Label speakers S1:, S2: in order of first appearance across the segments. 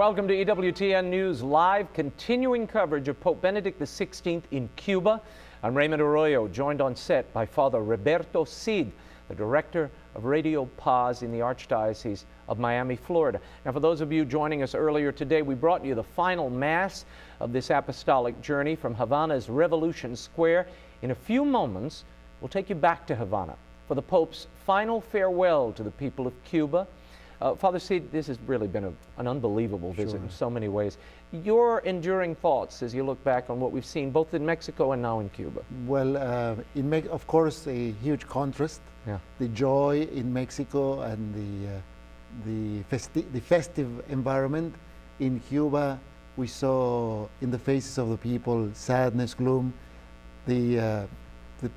S1: Welcome to EWTN News Live, continuing coverage of Pope Benedict XVI in Cuba. I'm Raymond Arroyo, joined on set by Father Roberto Cid, the director of Radio Paz in the Archdiocese of Miami, Florida. Now, for those of you joining us earlier today, we brought you the final Mass of this apostolic journey from Havana's Revolution Square. In a few moments, we'll take you back to Havana for the Pope's final farewell to the people of Cuba. Father Cid, this has really been an unbelievable visit in so many ways. Your enduring thoughts as you look back on what we've seen both in Mexico and now in Cuba?
S2: Well, of course, a huge contrast.
S1: Yeah.
S2: The joy in Mexico and the festive environment. In Cuba, we saw in the faces of the people sadness, gloom. The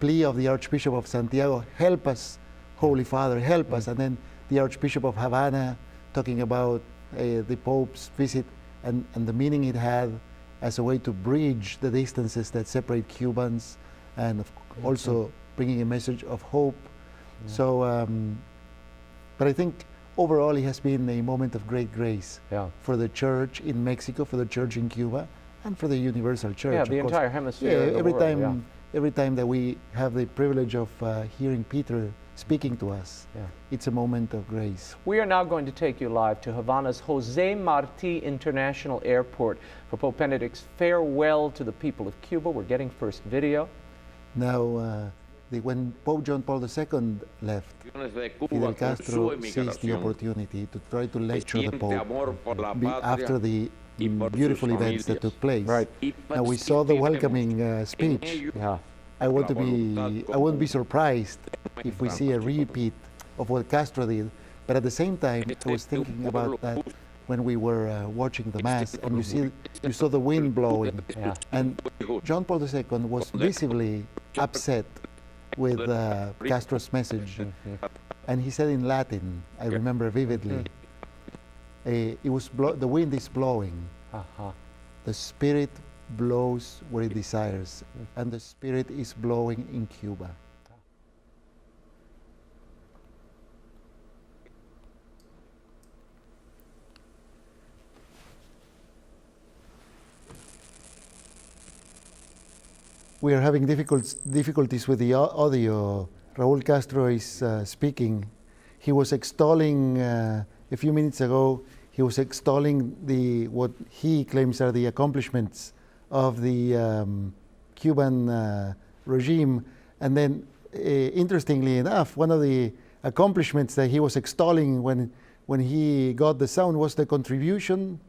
S2: plea of the Archbishop of Santiago, help us, Holy Father, help us. And then the Archbishop of Havana talking about the Pope's visit and the meaning it had as a way to bridge the distances that separate Cubans, and also bringing a message of hope. So, but I think overall it has been a moment of great grace for the Church in Mexico, for the Church in Cuba, and for the Universal Church.
S1: Yeah, the entire hemisphere.
S2: Yeah, every time that we have the privilege of hearing Peter speaking to us, it's a moment of grace.
S1: We are now going to take you live to Havana's Jose Marti International Airport for Pope Benedict's farewell to the people of Cuba. We're getting first video.
S2: Now, when Pope John Paul II left, Fidel Castro seized the opportunity to try to lecture the Pope after the beautiful events that took place.
S1: Right.
S2: Now, we saw the welcoming speech. I wouldn't be surprised if we see a repeat of what Castro did, but at the same time, I was thinking about that when we were watching the Mass, and you saw the wind blowing, and John Paul II was visibly upset with Castro's message, and he said in Latin, I remember vividly, the wind is blowing, the Spirit blows where it desires, and the Spirit is blowing in Cuba. We are having difficulties with the audio. Raúl Castro is speaking. He was extolling, a few minutes ago, he was extolling what he claims are the accomplishments of the Cuban regime. And then, interestingly enough, one of the accomplishments that he was extolling when he got the sound was the contribution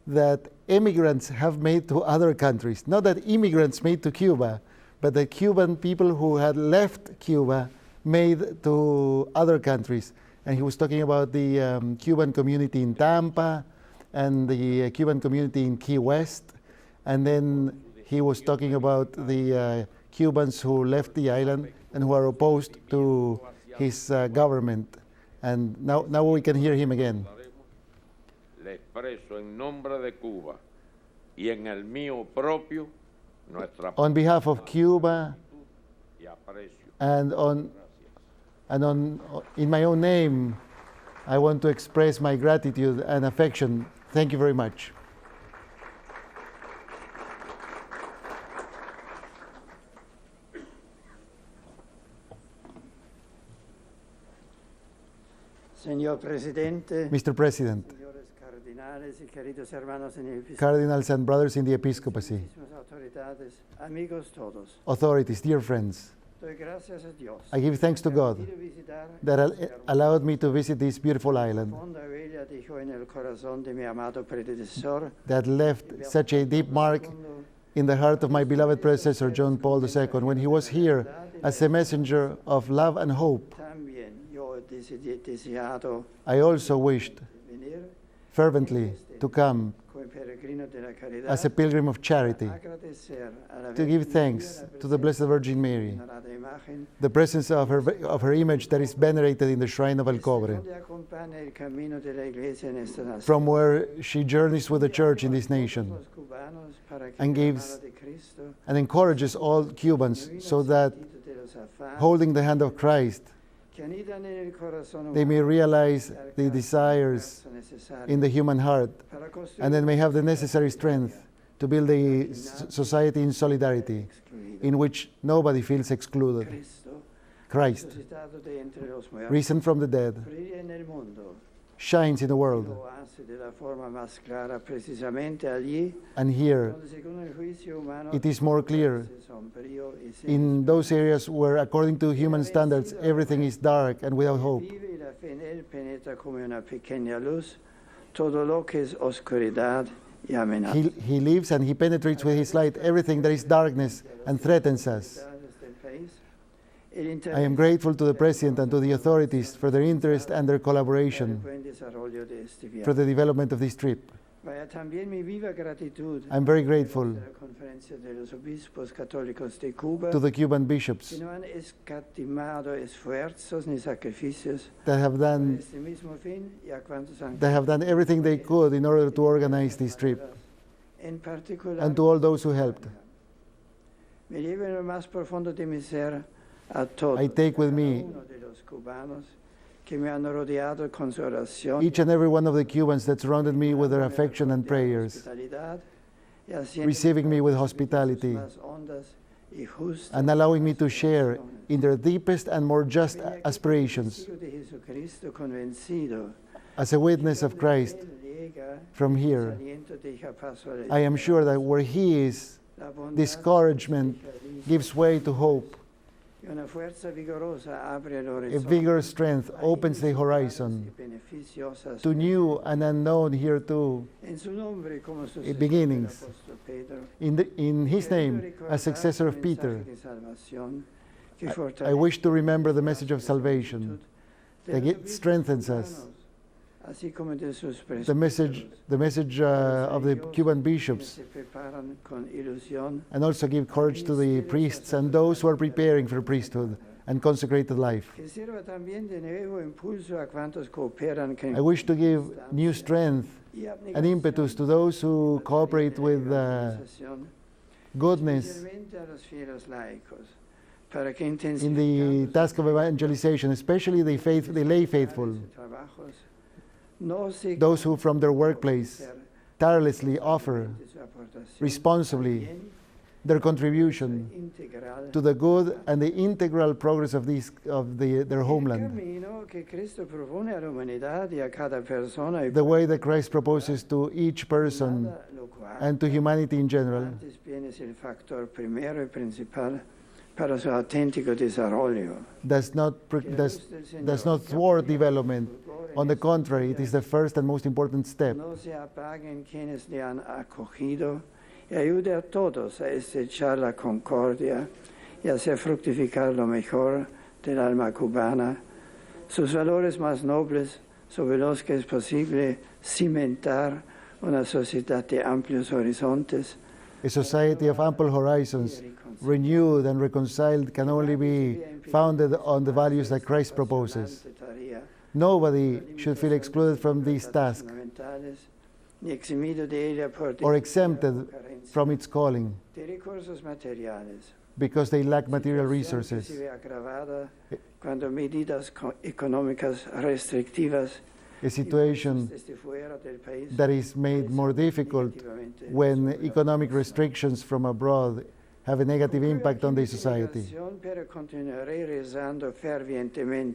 S2: that immigrants have made to other countries. Not that immigrants made to Cuba, but the Cuban people who had left Cuba made to other countries. And he was talking about the Cuban community in Tampa and the Cuban community in Key West. And then he was talking about the Cubans who left the island and who are opposed to his government. And now we can hear him again.
S3: Le expreso en nombre de Cuba y en el mío propio nuestra
S2: on behalf of Cuba and in my own name, I want to express my gratitude and affection. Thank you very much.
S4: Señor Presidente,
S2: Mr. President, Cardinals and brothers in the episcopacy, authorities, dear friends, I give thanks to God that allowed me to visit this beautiful island that left such a deep mark in the heart of my beloved predecessor, John Paul II, when he was here as a messenger of love and hope. I also wished fervently to come as a pilgrim of charity, to give thanks to the Blessed Virgin Mary, the presence of her image that is venerated in the shrine of El Cobre, from where she journeys with the Church in this nation, and gives and encourages all Cubans so that, holding the hand of Christ, they may realize the desires in the human heart, and then may have the necessary strength to build a society in solidarity, in which nobody feels excluded. Christ, risen from the dead, shines in the world. And here, it is more clear in those areas where, according to human standards, everything is dark and without hope. He lives and he penetrates with his light everything that is darkness and threatens us. I am grateful to the President and to the authorities for their interest and their collaboration for the development of this trip. I'm very grateful to the Cuban bishops that have done everything they could in order to organize this trip, and to all those who helped. I take with me each and every one of the Cubans that surrounded me with their affection and prayers, receiving me with hospitality, and allowing me to share in their deepest and more just aspirations. As a witness of Christ from here, I am sure that where He is, discouragement gives way to hope. A vigorous strength opens the horizon to new and unknown hereto beginnings. In His name, as successor of Peter, I wish to remember the message of salvation that strengthens us. The message of the Cuban bishops, and also give courage to the priests and those who are preparing for priesthood and consecrated life. I wish to give new strength and impetus to those who cooperate with goodness in the task of evangelization, especially the lay faithful, those who from their workplace tirelessly offer responsibly their contribution to the good and the integral progress of their homeland. The way that Christ proposes to each person and to humanity in general does not thwart development. On the contrary, it is the first and most important step.
S4: Ayude a todos a estrechar la concordia y hacer fructificar lo mejor del alma cubana, sus valores más nobles sobre los que es posible cimentar una sociedad de amplios horizontes.
S2: A society of ample horizons, renewed and reconciled, can only be founded on the values that Christ proposes. Nobody should feel excluded from this task or exempted from its calling because they lack material resources. A situation that is made more difficult when economic restrictions from abroad have a negative impact on the society.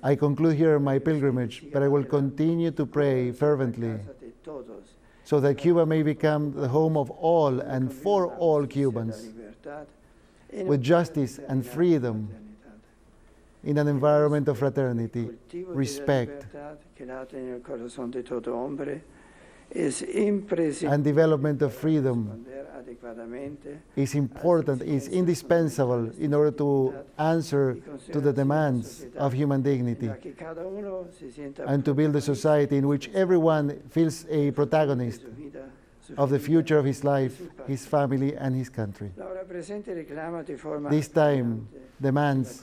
S2: I conclude here my pilgrimage, but I will continue to pray fervently so that Cuba may become the home of all and for all Cubans, with justice and freedom, in an environment of fraternity, respect, and development of freedom is important, is indispensable in order to answer to the demands of human dignity and to build a society in which everyone feels a protagonist of the future of his life, his family, and his country. This time demands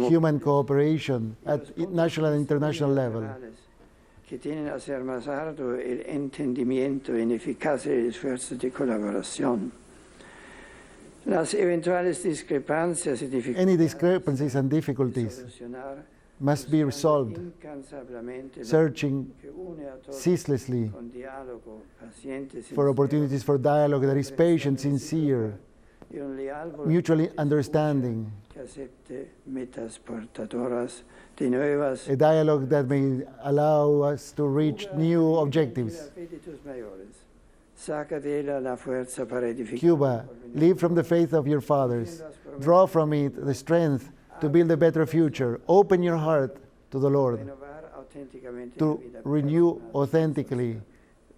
S2: human cooperation at national and international level,
S4: que tienen a hacer más arduo el entendimiento ineficaz del esfuerzo de colaboración. Las eventuales discrepancias y
S2: Any
S4: dificultades
S2: discrepancies and difficulties
S4: solucionar
S2: must be resolved,
S4: incansablemente
S2: searching
S4: que une a todos
S2: ceaselessly
S4: con diálogo paciente,
S2: for
S4: sincero,
S2: opportunities for dialogue that is patient, sincere,
S4: y un leal
S2: mutually
S4: voluntad
S2: understanding,
S4: que acepte metas portadoras de nuevas
S2: a dialogue that may allow us to reach new objectives.
S4: apetitos mayores. Saca de ella la fuerza para edificar.
S2: Cuba, live from the faith of your fathers. Draw from it the strength to build a better future. Open your heart to the Lord,
S4: Renovar auténticamente la
S2: to
S4: vida
S2: renew
S4: personal.
S2: authentically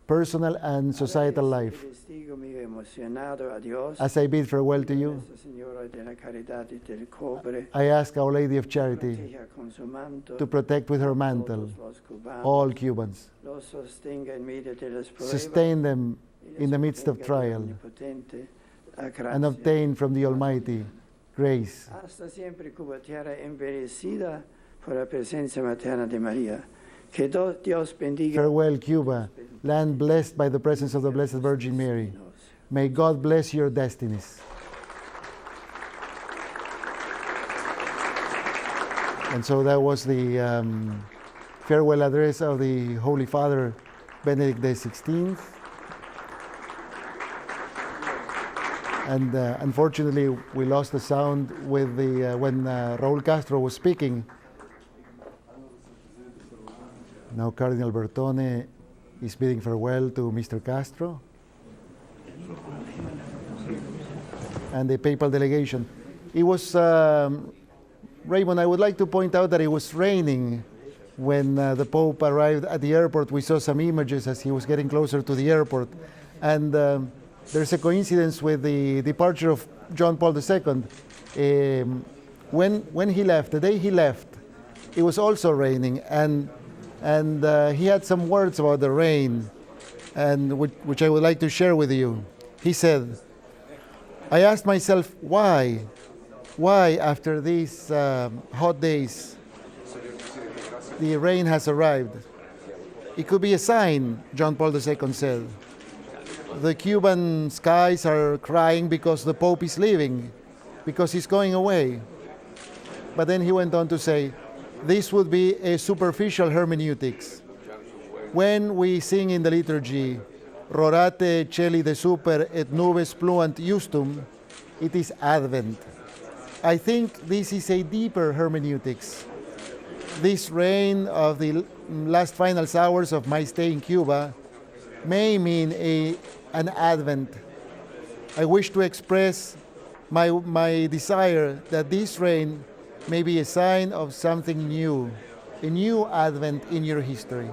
S2: personal and societal life.
S4: Testigo mío emocionado a Dios,
S2: As I bid farewell to you,
S4: Nuestra Señora de la Caridad y del Cobre,
S2: I ask Our Lady of Charity
S4: proteja con su manto
S2: to protect with her mantle
S4: todos los cubanos,
S2: all Cubans,
S4: los sostenga en medio de las pruebas,
S2: sustain them
S4: y les
S2: in the midst of
S4: otorga
S2: trial,
S4: de omnipotente la gracia.
S2: and obtain from the Almighty grace.
S4: Hasta siempre Cuba, tierra embellecida por la presencia materna de María. Que Dios bendiga
S2: Farewell, Cuba, land blessed by the presence of the Blessed Virgin Mary. May God bless your destinies. And so that was the farewell address of the Holy Father Benedict XVI. And unfortunately, we lost the sound with the when Raúl Castro was speaking. Now Cardinal Bertone is bidding farewell to Mr. Castro and the papal delegation. It was, Raymond, I would like to point out that it was raining when the Pope arrived at the airport. We saw some images as he was getting closer to the airport. And there's a coincidence with the departure of John Paul II. When he left, the day he left, it was also raining. And he had some words about the rain, and which I would like to share with you. He said, I asked myself, why after these hot days, the rain has arrived? It could be a sign, John Paul II said. The Cuban skies are crying because the Pope is leaving, because he's going away. But then he went on to say, this would be a superficial hermeneutics. When we sing in the liturgy, Rorate celi de super et nubes pluant justum, it is Advent. I think this is a deeper hermeneutics. This rain of the last final hours of my stay in Cuba may mean an Advent. I wish to express my desire that this rain may be a sign of something new, a new Advent in your history.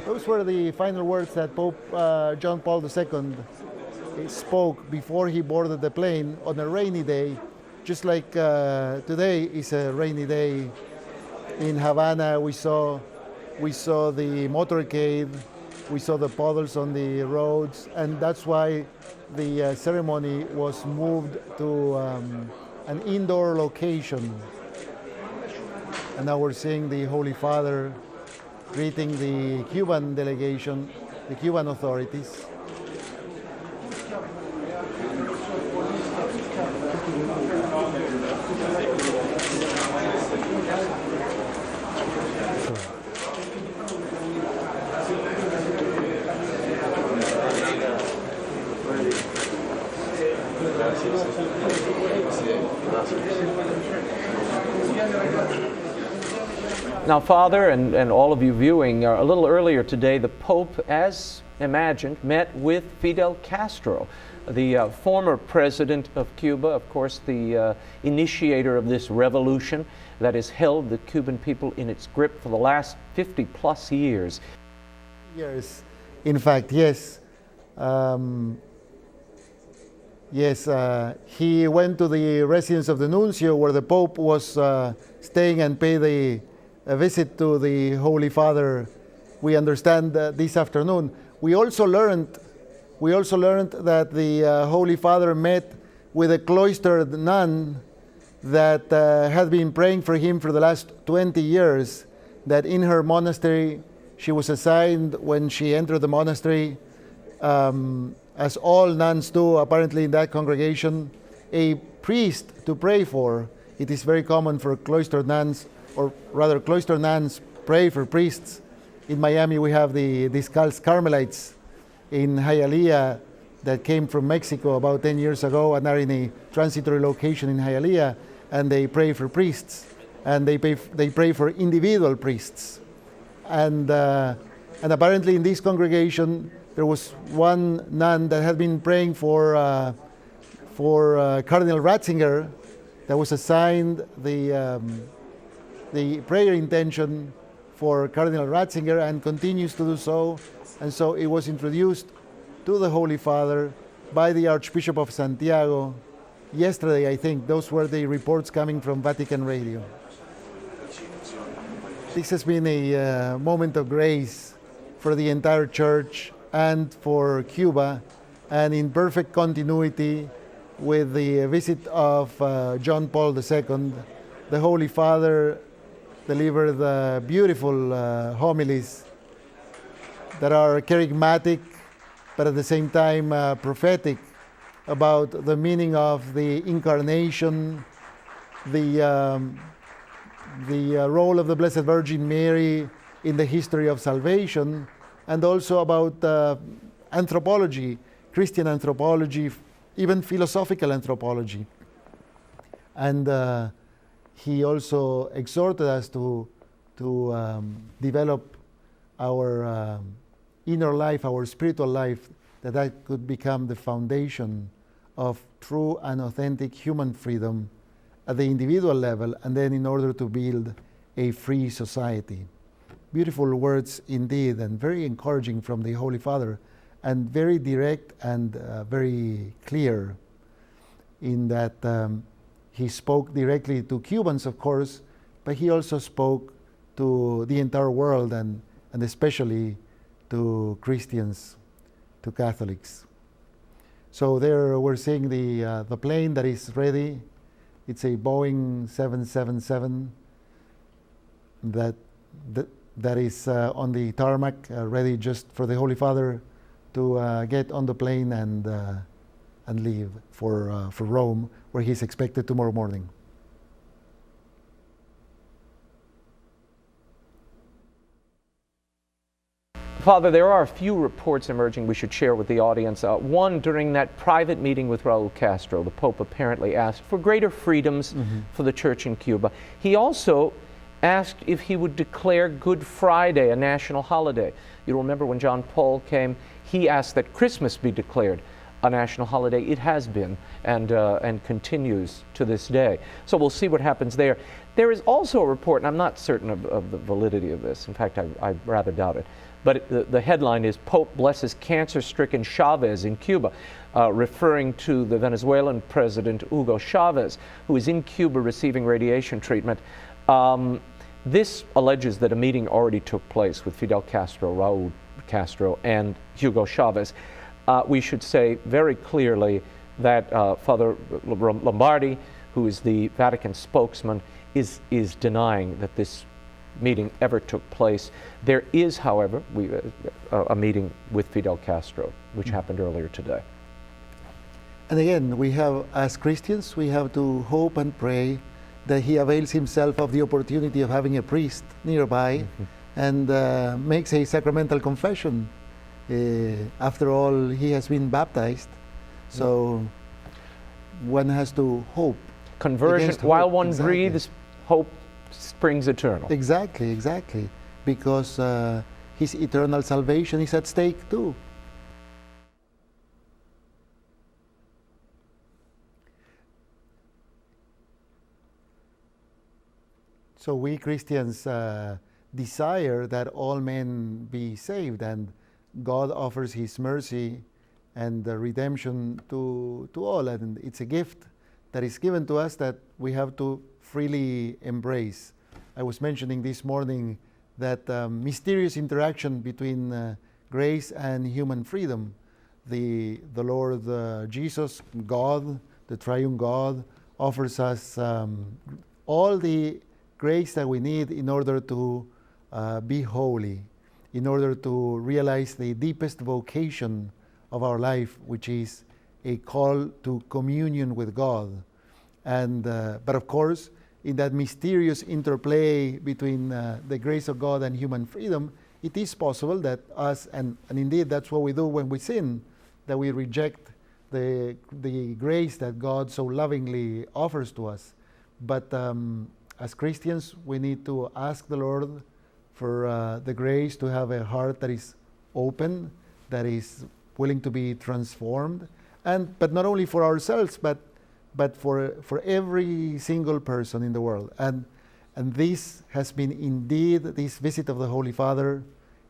S2: Those were the final words that Pope John Paul II spoke before he boarded the plane on a rainy day, just like today is a rainy day. In Havana, we saw the motorcade, we saw the puddles on the roads, and that's why the ceremony was moved to an indoor location. And now we're seeing the Holy Father greeting the Cuban delegation, the Cuban authorities.
S1: Now, Father, and all of you viewing, a little earlier today, the Pope, as imagined, met with Fidel Castro, the former president of Cuba, of course, the initiator of this revolution that has held the Cuban people in its grip for the last 50-plus years.
S2: Years, in fact, yes. He went to the residence of the nuncio where the Pope was staying and paid a visit to the Holy Father. We understand this afternoon. We also learned that the Holy Father met with a cloistered nun that had been praying for him for the last 20 years, that in her monastery she was assigned when she entered the monastery, as all nuns do apparently in that congregation, a priest to pray for. It is very common for cloistered nuns, or rather cloistered nuns pray for priests. In Miami we have the Descalz Carmelites in Hialeah that came from Mexico about 10 years ago and are in a transitory location in Hialeah, and they pray for priests, and they pray for individual priests. And apparently in this congregation there was one nun that had been praying for Cardinal Ratzinger, that was assigned the prayer intention for Cardinal Ratzinger and continues to do so. And so it was introduced to the Holy Father by the Archbishop of Santiago yesterday, I think. Those were the reports coming from Vatican Radio. This has been a moment of grace for the entire Church and for Cuba, and in perfect continuity with the visit of John Paul II. The Holy Father delivered beautiful homilies that are charismatic, but at the same time prophetic, about the meaning of the Incarnation, the role of the Blessed Virgin Mary in the history of salvation, and also about anthropology, Christian anthropology, even philosophical anthropology. And he also exhorted us to develop our inner life, our spiritual life, that could become the foundation of true and authentic human freedom at the individual level, and then in order to build a free society. Beautiful words indeed, and very encouraging from the Holy Father, and very direct and very clear in that he spoke directly to Cubans, of course, but he also spoke to the entire world, and especially to Christians, to Catholics. So there we're seeing the plane that is ready. It's a Boeing 777 that is on the tarmac, ready just for the Holy Father to get on the plane and leave for Rome, where he's expected tomorrow morning.
S1: Father, there are a few reports emerging we should share with the audience. One, during that private meeting with Raul Castro, the Pope apparently asked for greater freedoms for the Church in Cuba. He also asked if he would declare Good Friday a national holiday. You remember when John Paul came, he asked that Christmas be declared a national holiday. It has been and continues to this day. So we'll see what happens there. There is also a report, and I'm not certain of the validity of this. In fact, I rather doubt it. But the headline is, Pope blesses cancer-stricken Chavez in Cuba, referring to the Venezuelan president Hugo Chavez, who is in Cuba receiving radiation treatment. This alleges that a meeting already took place with Fidel Castro, Raul Castro, and Hugo Chavez. We should say very clearly that Father Lombardi, who is the Vatican spokesman, is denying that this meeting ever took place. There is, however, a meeting with Fidel Castro, which happened earlier today.
S2: And again, we have, as Christians, we have to hope and pray that he avails himself of the opportunity of having a priest nearby and makes a sacramental confession. After all, he has been baptized, so one has to hope.
S1: Conversion, while one breathes, hope springs eternal.
S2: Exactly, because his eternal salvation is at stake too. So we Christians desire that all men be saved, and God offers his mercy and redemption to all, and it's a gift that is given to us that we have to freely embrace. I was mentioning this morning that mysterious interaction between grace and human freedom. The Lord Jesus, God, the triune God, offers us all the grace that we need in order to be holy, in order to realize the deepest vocation of our life, which is a call to communion with God. And but of course, in that mysterious interplay between the grace of God and human freedom, it is possible that us, and indeed that's what we do when we sin, that we reject the grace that God so lovingly offers to us. But as Christians, we need to ask the Lord for the grace to have a heart that is open, that is willing to be transformed, but not only for ourselves, but for every single person in the world. And this has been indeed, this visit of the Holy Father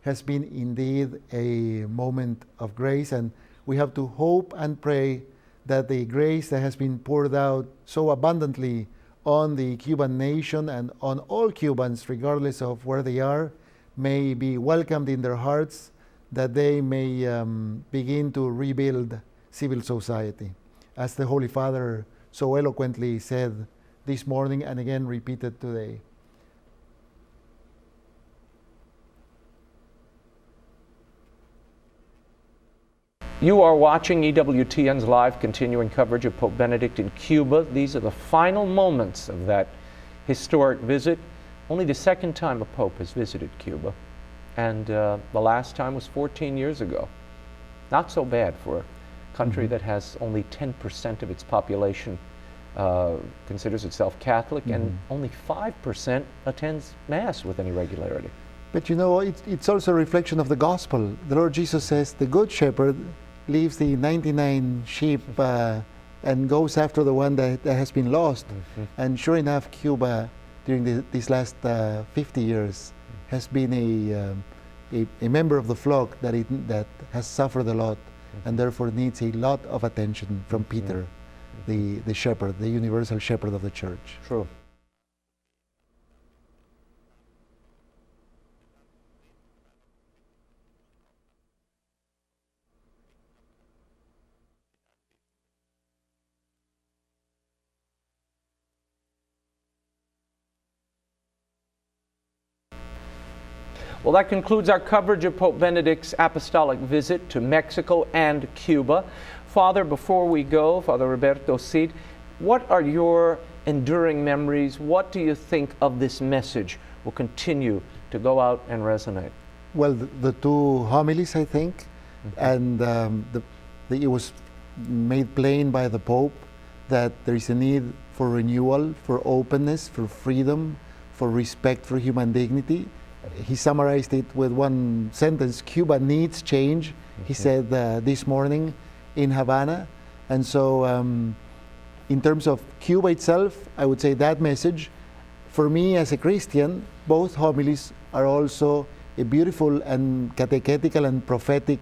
S2: has been indeed a moment of grace, and we have to hope and pray that the grace that has been poured out so abundantly on the Cuban nation and on all Cubans, regardless of where they are, may be welcomed in their hearts, that they may begin to rebuild civil society. As the Holy Father so eloquently said this morning and again repeated today.
S1: You are watching EWTN's live continuing coverage of Pope Benedict in Cuba. These are the final moments of that historic visit. Only the second time a Pope has visited Cuba, and the last time was 14 years ago. Not so bad for a country that has only 10% of its population considers itself Catholic, and only 5% attends Mass with any regularity.
S2: But you know, it's also a reflection of the gospel. The Lord Jesus says, the Good Shepherd leaves the 99 sheep and goes after the one that has been lost. And sure enough, Cuba, during these last 50 years, has been a member of the flock that has suffered a lot, and therefore needs a lot of attention from Peter, the shepherd, the universal shepherd of the church.
S1: True. Well, that concludes our coverage of Pope Benedict's apostolic visit to Mexico and Cuba. Father, before we go, Father Roberto Cid, what are your enduring memories? What do you think of this message will continue to go out and resonate?
S2: Well, the two homilies, I think, and it was made plain by the Pope that there is a need for renewal, for openness, for freedom, for respect for human dignity. He summarized it with one sentence: Cuba needs change, he said this morning in Havana. And so in terms of Cuba itself, I would say that message, for me as a Christian, both homilies are also a beautiful and catechetical and prophetic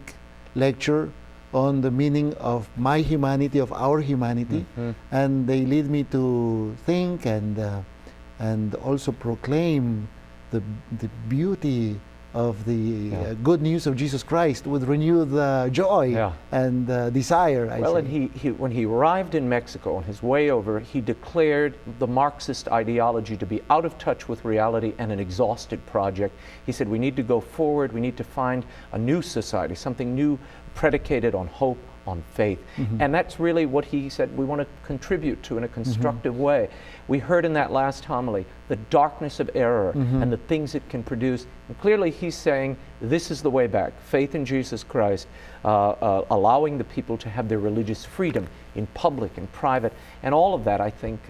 S2: lecture on the meaning of my humanity, of our humanity, and they lead me to think and also proclaim the beauty of the good news of Jesus Christ with renewed joy and desire.
S1: Well, and he when he arrived in Mexico on his way over, he declared the Marxist ideology to be out of touch with reality and an exhausted project. He said we need to go forward, we need to find a new society, something new predicated on hope, on faith. And that's really what he said we want to contribute to in a constructive way. We heard in that last homily the darkness of error and the things it can produce. And clearly he's saying this is the way back. Faith in Jesus Christ, allowing the people to have their religious freedom in public and private. And all of that, I think,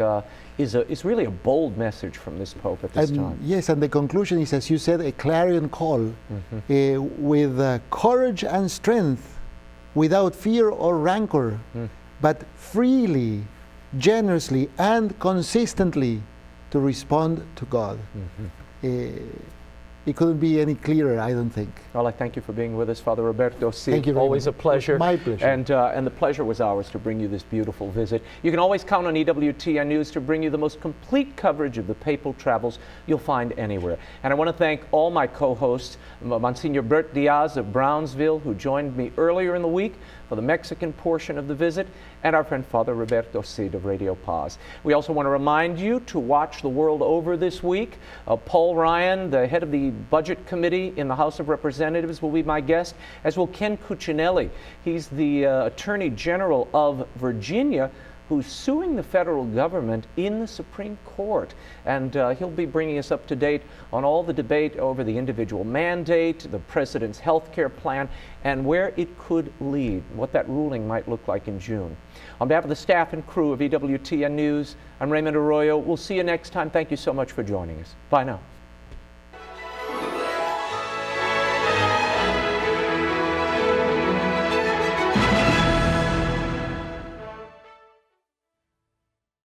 S1: is really a bold message from this Pope at this time.
S2: Yes, and the conclusion is, as you said, a clarion call with courage and strength, without fear or rancor, but freely, generously, and consistently to respond to God. It couldn't be any clearer, I don't think.
S1: Well, I thank you for being with us, Father Roberto Cid.
S2: Thank you very
S1: always
S2: much.
S1: A pleasure.
S2: My pleasure.
S1: And the pleasure was ours to bring you this beautiful visit. You can always count on EWTN News to bring you the most complete coverage of the papal travels you'll find anywhere. And I want to thank all my co-hosts, Monsignor Bert Diaz of Brownsville, who joined me earlier in the week for the Mexican portion of the visit, and our friend Father Roberto Cid of Radio Paz. We also want to remind you to watch the world over this week. Paul Ryan, the head of the the Budget Committee in the House of Representatives will be my guest, as will Ken Cuccinelli. He's the Attorney General of Virginia, who's suing the federal government in the Supreme Court. And he'll be bringing us up to date on all the debate over the individual mandate, the president's health care plan, and where it could lead, what that ruling might look like in June. On behalf of the staff and crew of EWTN News, I'm Raymond Arroyo. We'll see you next time. Thank you so much for joining us. Bye now.